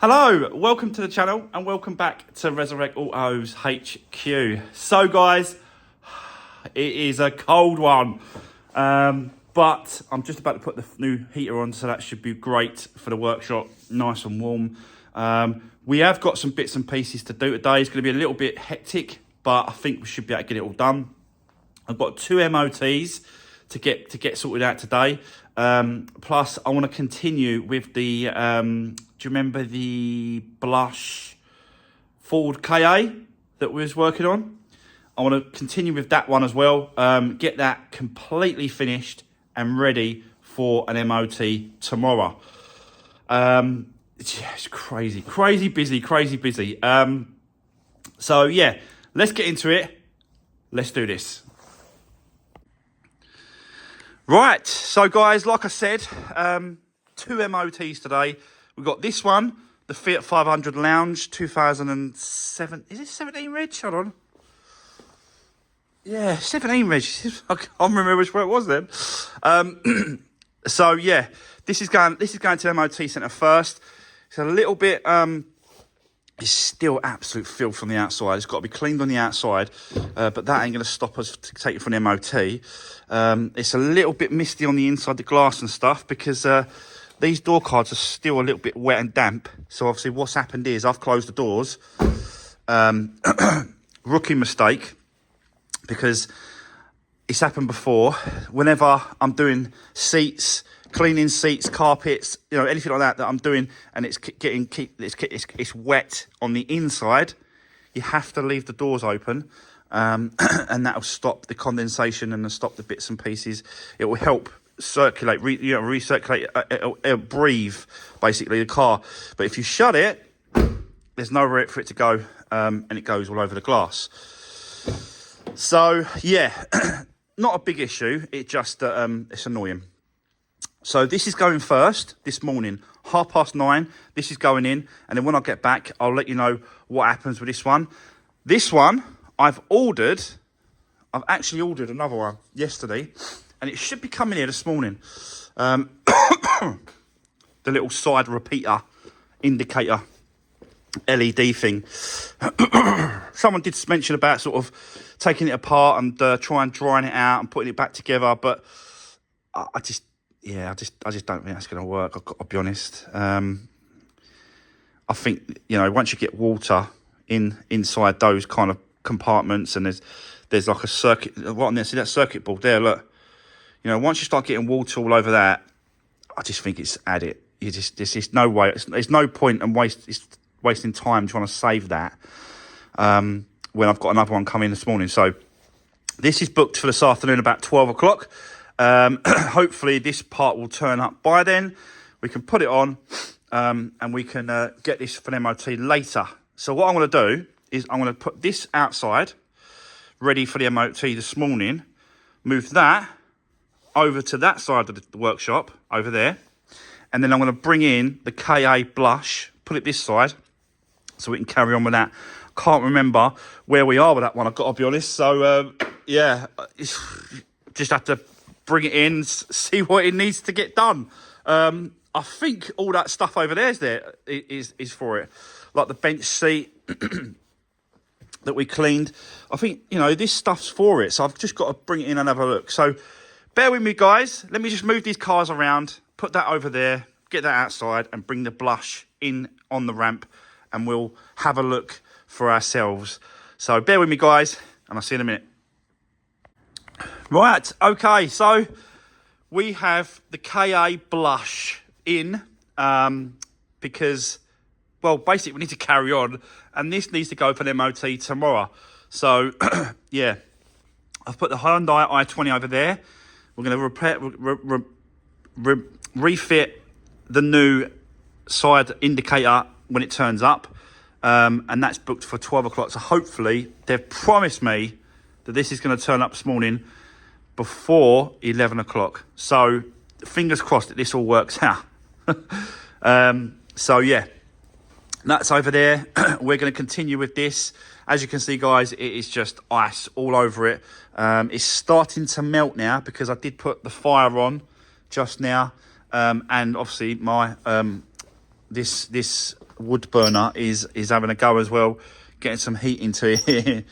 Hello, welcome to the channel and welcome back to Resurwreck Autos HQ. So guys, it is a cold one, but I'm just about to put the new heater on, so that should be great for the workshop, nice and warm. We have got some bits and pieces to do today. It's going to be a little bit hectic, but I think we should be able to get it all done. I've got 2 MOTs to get sorted out today. Plus, I want to continue with the, do you remember the Blush Ford KA that we was working on? I want to continue with that one as well. Get that completely finished and ready for an MOT tomorrow. It's crazy busy. So yeah, let's get into it. Let's do this. Right, so guys, like I said, 2 MOTs today. We've got this one, the Fiat 500 Lounge, 2007. Is it 17 reg? Hold on. Yeah, 17 reg. I can't remember which one it was then. So yeah, this is going to the MOT centre first. It's a little bit. It's still absolute filth on the outside. It's got to be cleaned on the outside, but that ain't going to stop us to take it from the MOT. It's a little bit misty on the inside, the glass and stuff, because these door cards are still a little bit wet and damp. So obviously what's happened is I've closed the doors. Rookie mistake, because it's happened before. Whenever I'm doing seats, cleaning seats, carpets, you know, anything like that I'm doing, and it's it's wet on the inside, you have to leave the doors open, and that'll stop the condensation and stop the bits and pieces. It will help circulate, recirculate, it'll breathe basically the car. But if you shut it, there's nowhere for it to go, and it goes all over the glass. So yeah, not a big issue. It just it's annoying. So this is going first this morning, 9:30. This is going in, and then when I get back, I'll let you know what happens with this one. This one, I've actually ordered another one yesterday, and it should be coming here this morning. The little side repeater indicator LED thing. Someone did mention about sort of taking it apart and trying drying it out and putting it back together, but I just don't think that's going to work. I'll be honest. I think, you know, once you get water inside those kind of compartments, and there's like a circuit, right on there, see that circuit board there, look, you know, once you start getting water all over that, I just think it's add it. There's no way, there's no point and wasting time trying to save that, when I've got another one coming this morning. So this is booked for this afternoon about 12 o'clock. Hopefully this part will turn up by then. We can put it on, and we can get this for an MOT later. So what I'm going to do is I'm going to put this outside, ready for the MOT this morning, move that over to that side of the workshop, over there, and then I'm going to bring in the KA Blush, put it this side, so we can carry on with that. Can't remember where we are with that one, I've got to be honest. So, yeah, just have to bring it in, see what it needs to get done. I think all that stuff over there is for it, like the bench seat that we cleaned. I think, you know, this stuff's for it, so I've just got to bring it in and have a look. So bear with me, guys. Let me just move these cars around, put that over there, get that outside, and bring the Blush in on the ramp, and we'll have a look for ourselves. So bear with me, guys, and I'll see you in a minute. Right, okay, so we have the KA Blush in, because, well, basically we need to carry on, and this needs to go for an MOT tomorrow. So, yeah, I've put the Hyundai i20 over there. We're going to refit the new side indicator when it turns up, and that's booked for 12 o'clock. So hopefully they've promised me that this is going to turn up this morning before 11 o'clock. So fingers crossed that this all works out. So yeah, that's over there. We're going to continue with this. As you can see, guys, it is just ice all over it. It's starting to melt now because I did put the fire on just now, and obviously my this wood burner is having a go as well, getting some heat into it.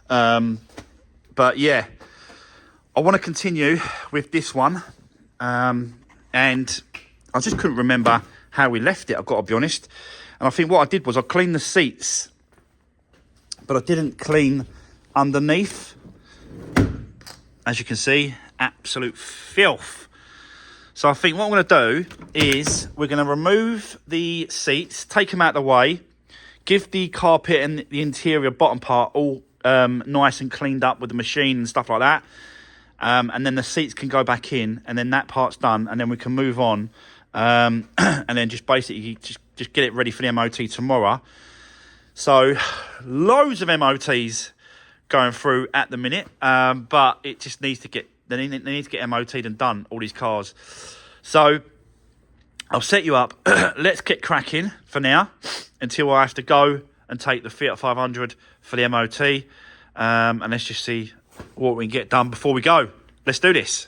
But yeah, I want to continue with this one, and I just couldn't remember how we left it, I've got to be honest. And I think what I did was I cleaned the seats, but I didn't clean underneath. As you can see, absolute filth. So I think what I'm going to do is we're going to remove the seats, take them out of the way, give the carpet and the interior bottom part all nice and cleaned up with the machine and stuff like that. And then the seats can go back in, and then that part's done, and then we can move on. And then just basically just get it ready for the MOT tomorrow. So loads of MOTs going through at the minute, but it just needs to get, they need to get MOT'd and done, all these cars. So I'll set you up. Let's get cracking for now until I have to go and take the Fiat 500 for the MOT. And let's just see what we can get done before we go. Let's do this.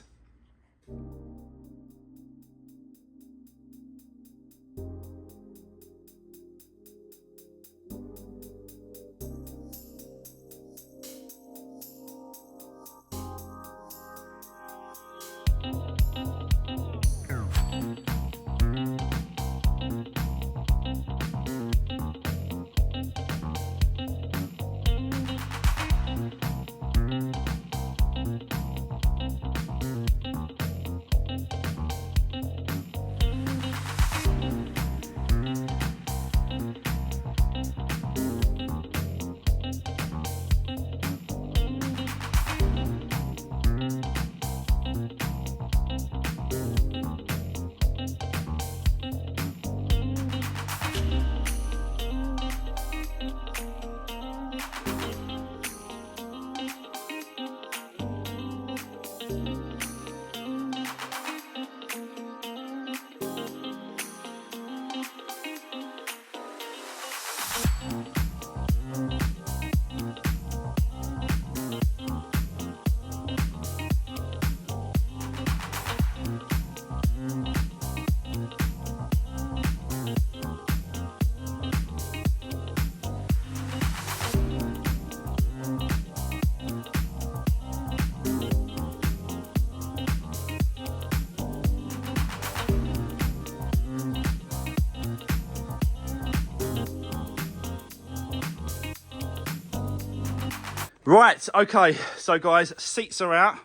Right, okay, so guys, seats are out,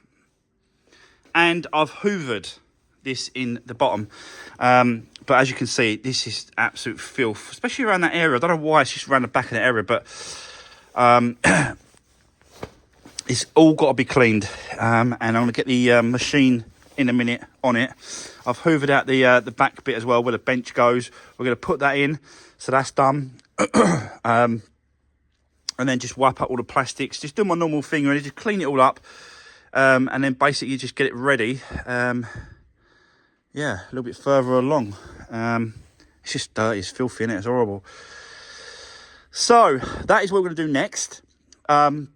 and I've hoovered this in the bottom. But as you can see, this is absolute filth, especially around that area. I don't know why it's just around the back of the area, but it's all got to be cleaned. And I'm going to get the machine in a minute on it. I've hoovered out the back bit as well, where the bench goes. We're going to put that in, so that's done. And then just wipe up all the plastics. Just do my normal thing, really. Just clean it all up. And then basically just get it ready. Yeah, a little bit further along. It's just dirty. It's filthy, innit? It's horrible. So, that is what we're going to do next. But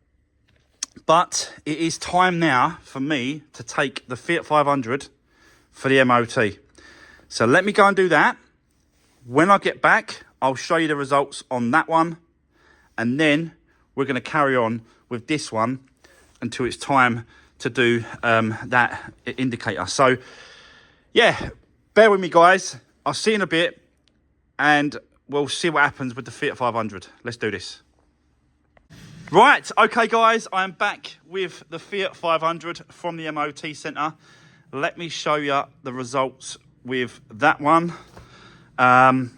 it is time now for me to take the Fiat 500 for the MOT. So, let me go and do that. When I get back, I'll show you the results on that one. And then we're going to carry on with this one until it's time to do that indicator. So, yeah, bear with me, guys. I'll see you in a bit, and we'll see what happens with the Fiat 500. Let's do this. Right, okay, guys, I am back with the Fiat 500 from the MOT centre. Let me show you the results with that one. And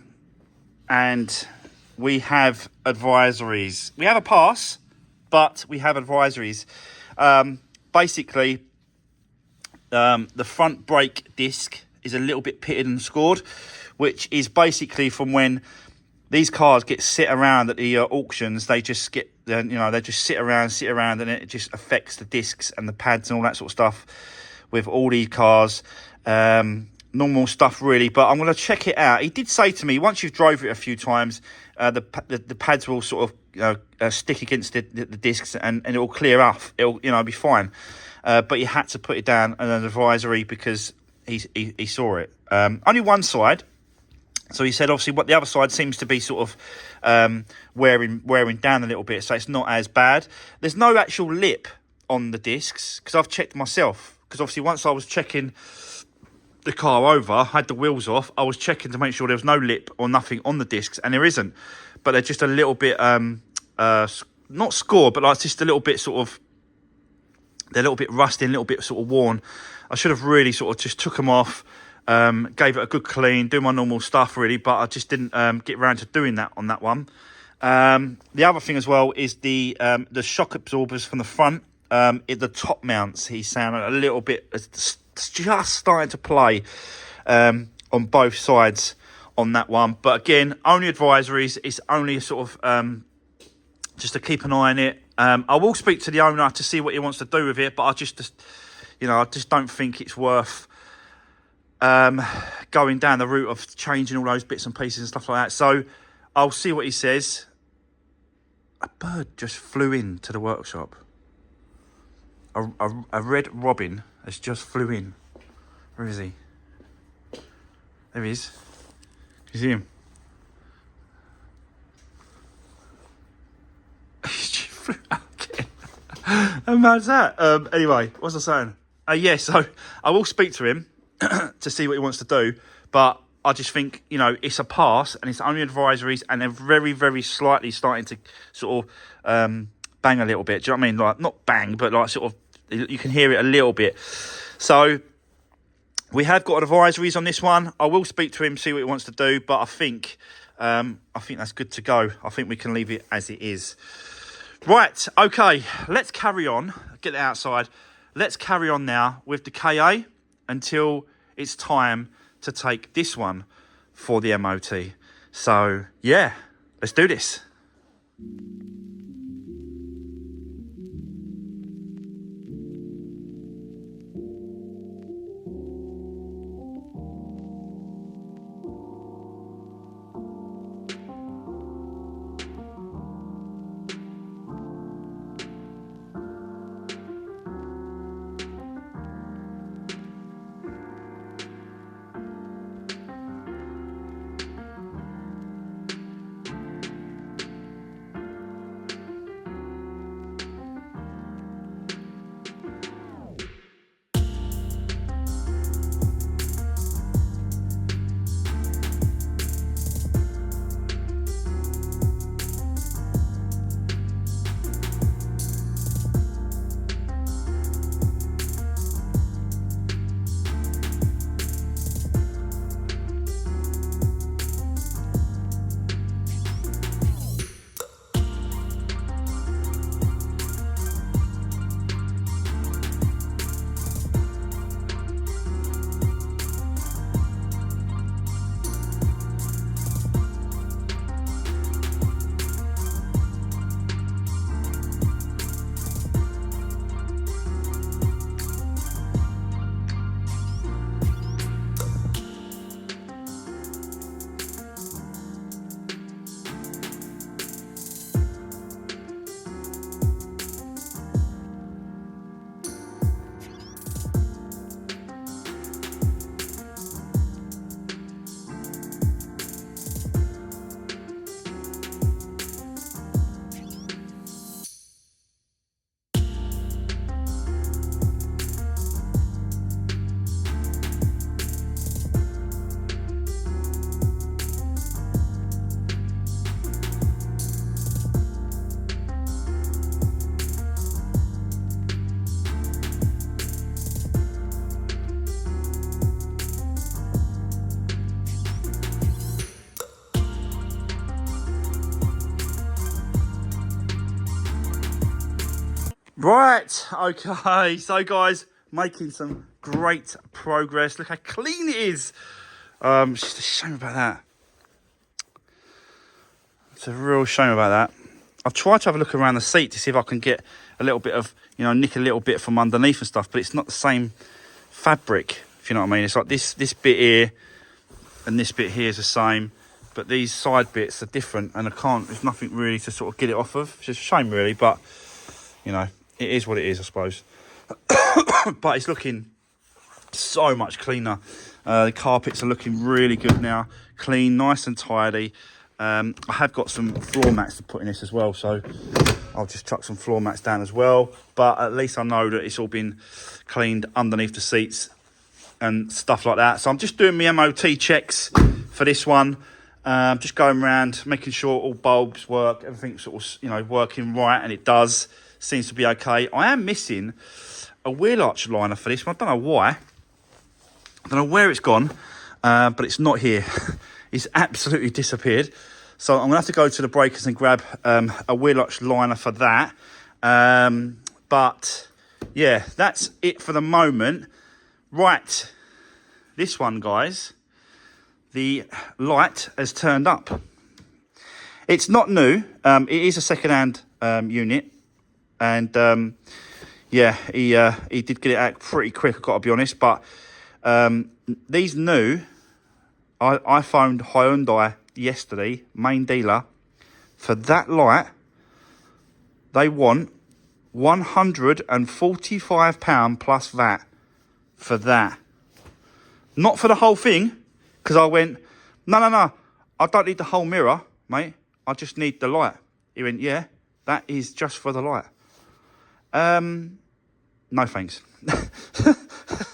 we have advisories. We have a pass, but we have advisories. Basically, the front brake disc is a little bit pitted and scored, which is basically from when these cars get sit around at the auctions. They just get, they just sit around, and it just affects the discs and the pads and all that sort of stuff with all these cars. Normal stuff, really, but I'm going to check it out. He did say to me, once you've drove it a few times, the pads will sort of stick against the discs, and it will clear off. It'll be fine. But you had to put it down as an advisory because he saw it. Only one side. So he said, obviously, what the other side seems to be sort of wearing down a little bit, so it's not as bad. There's no actual lip on the discs, because I've checked myself. Because obviously, once I was checking the car over, had the wheels off, I was checking to make sure there was no lip or nothing on the discs, and there isn't. But they're just a little bit, not scored, but like just a little bit sort of, they're a little bit rusty, a little bit sort of worn. I should have really sort of just took them off. Gave it a good clean, do my normal stuff really, but I just didn't get around to doing that on that one. The other thing as well is the shock absorbers from the front, the top mounts. He's saying a little bit, it's just starting to play on both sides on that one. But again, only advisories. It's only a sort of just to keep an eye on it. I will speak to the owner to see what he wants to do with it, but I just don't think it's worth going down the route of changing all those bits and pieces and stuff like that. So I'll see what he says. A bird just flew into the workshop. A red robin has just flew in. Where is he? There he is. You see him? She flew out again. How mad's that? Anyway, what was I saying? Yeah, so I will speak to him to see what he wants to do, but I just think, it's a pass, and it's only advisories, and they're very, very slightly starting to sort of bang a little bit. Do you know what I mean? Like, not bang, but like sort of, you can hear it a little bit. So we have got advisories on this one. I will speak to him, see what he wants to do, but I think that's good to go. I think we can leave it as it is. Right, okay, let's carry on. Get it outside. Let's carry on now with the KA until it's time to take this one for the MOT. So, yeah, let's do this. Right, okay, so guys, making some great progress. Look how clean it is. It's just a shame about that. It's a real shame about that. I've tried to have a look around the seat to see if I can get a little bit of, nick a little bit from underneath and stuff, but it's not the same fabric, if you know what I mean. It's like this bit here and this bit here is the same, but these side bits are different, and there's nothing really to sort of get it off of. It's just a shame really, but, it is what it is, I suppose. But it's looking So much cleaner. The carpets are looking really good now. Clean, nice and tidy. I have got some floor mats to put in this as well, so I'll just chuck some floor mats down as well. But at least I know that it's all been cleaned underneath the seats and stuff like that. So I'm just doing my MOT checks for this one. Just going around, making sure all bulbs work, everything's sort of, you know, working right, and it does. Seems to be okay. I am missing a wheel arch liner for this one. I don't know why. I don't know where it's gone, but it's not here. It's absolutely disappeared. So I'm going to have to go to the breakers and grab a wheel arch liner for that. But, yeah, that's it for the moment. Right, this one, guys, the light has turned up. It's not new. It is a second-hand unit. And, yeah, he did get it out pretty quick, I've got to be honest. But these new, I phoned Hyundai yesterday, main dealer, for that light. They want £145 plus VAT for that. Not for the whole thing, because I went, no, I don't need the whole mirror, mate. I just need the light. He went, yeah, that is just for the light. No thanks.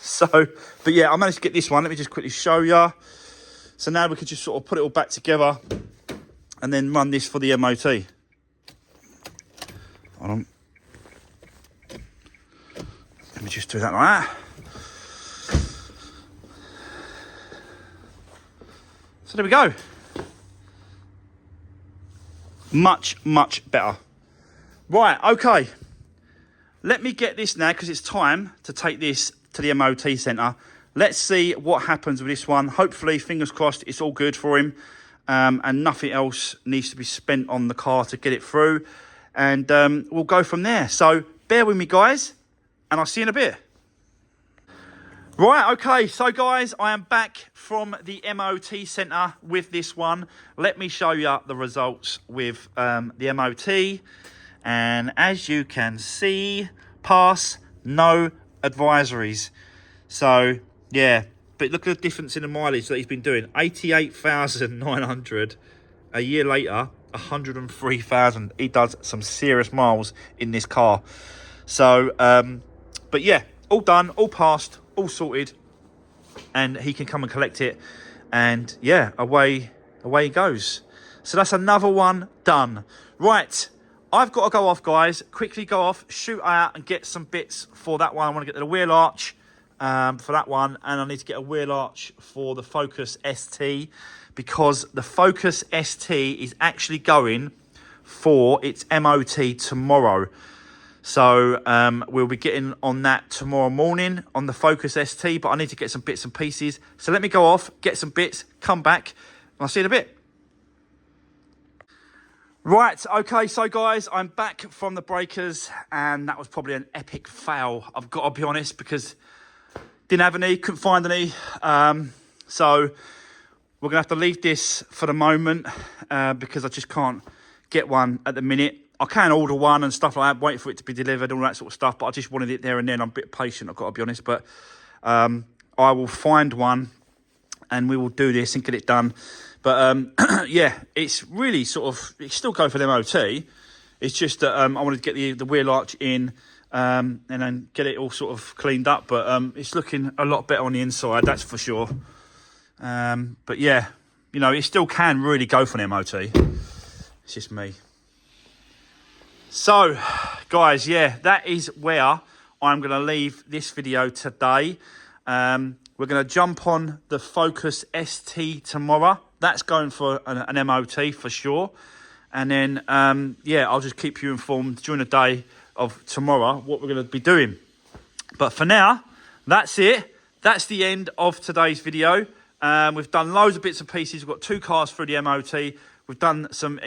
So, but yeah, I managed to get this one. Let me just quickly show you. So now we can just sort of put it all back together and then run this for the MOT. Hold on. Let me just do that like that. So there we go. Much better. Right, okay. Let me get this now, because it's time to take this to the MOT centre. Let's see what happens with this one. Hopefully, fingers crossed, it's all good for him. And nothing else needs to be spent on the car to get it through. And we'll go from there. So bear with me, guys, and I'll see you in a bit. Right, okay, so guys, I am back from the MOT centre with this one. Let me show you the results with the MOT. And as you can see, pass, no advisories. So, yeah, but look at the difference in the mileage that he's been doing. 88,900. A year later, 103,000. He does some serious miles in this car. So, but yeah, all done, all passed, all sorted, and he can come and collect it, and yeah, away he goes. So that's another one done. Right, I've got to go off, guys. Quickly go off, shoot out and get some bits for that one. I want to get the wheel arch for that one, and I need to get a wheel arch for the Focus ST, because the Focus ST is actually going for its MOT tomorrow. So we'll be getting on that tomorrow morning on the Focus ST, but I need to get some bits and pieces. So let me go off, get some bits, come back, and I'll see you in a bit. Right, okay, so guys, I'm back from the breakers, and that was probably an epic fail, I've got to be honest, because didn't have any, couldn't find any. So we're going to have to leave this for the moment because I just can't get one at the minute. I can order one and stuff like that, wait for it to be delivered, all that sort of stuff, but I just wanted it there and then. I'm a bit patient, I've got to be honest, but I will find one and we will do this and get it done. But yeah, it's really sort of, it's still go for the MOT. It's just that I wanted to get the wheel arch in and then get it all sort of cleaned up, but it's looking a lot better on the inside, that's for sure. But yeah, you know, it still can really go for the MOT. It's just me. So, guys, yeah, that is where I'm going to leave this video today. We're going to jump on the Focus ST tomorrow. That's going for an MOT for sure. And then, yeah, I'll just keep you informed during the day of tomorrow what we're going to be doing. But for now, that's it. That's the end of today's video. We've done loads of bits and pieces. We've got 2 cars through the MOT. We've done some,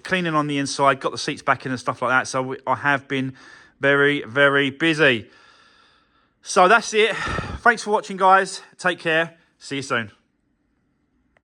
cleaning on the inside, got the seats back in and stuff like that. So I have been very, very busy. So that's it. Thanks for watching, guys. Take care. See you soon.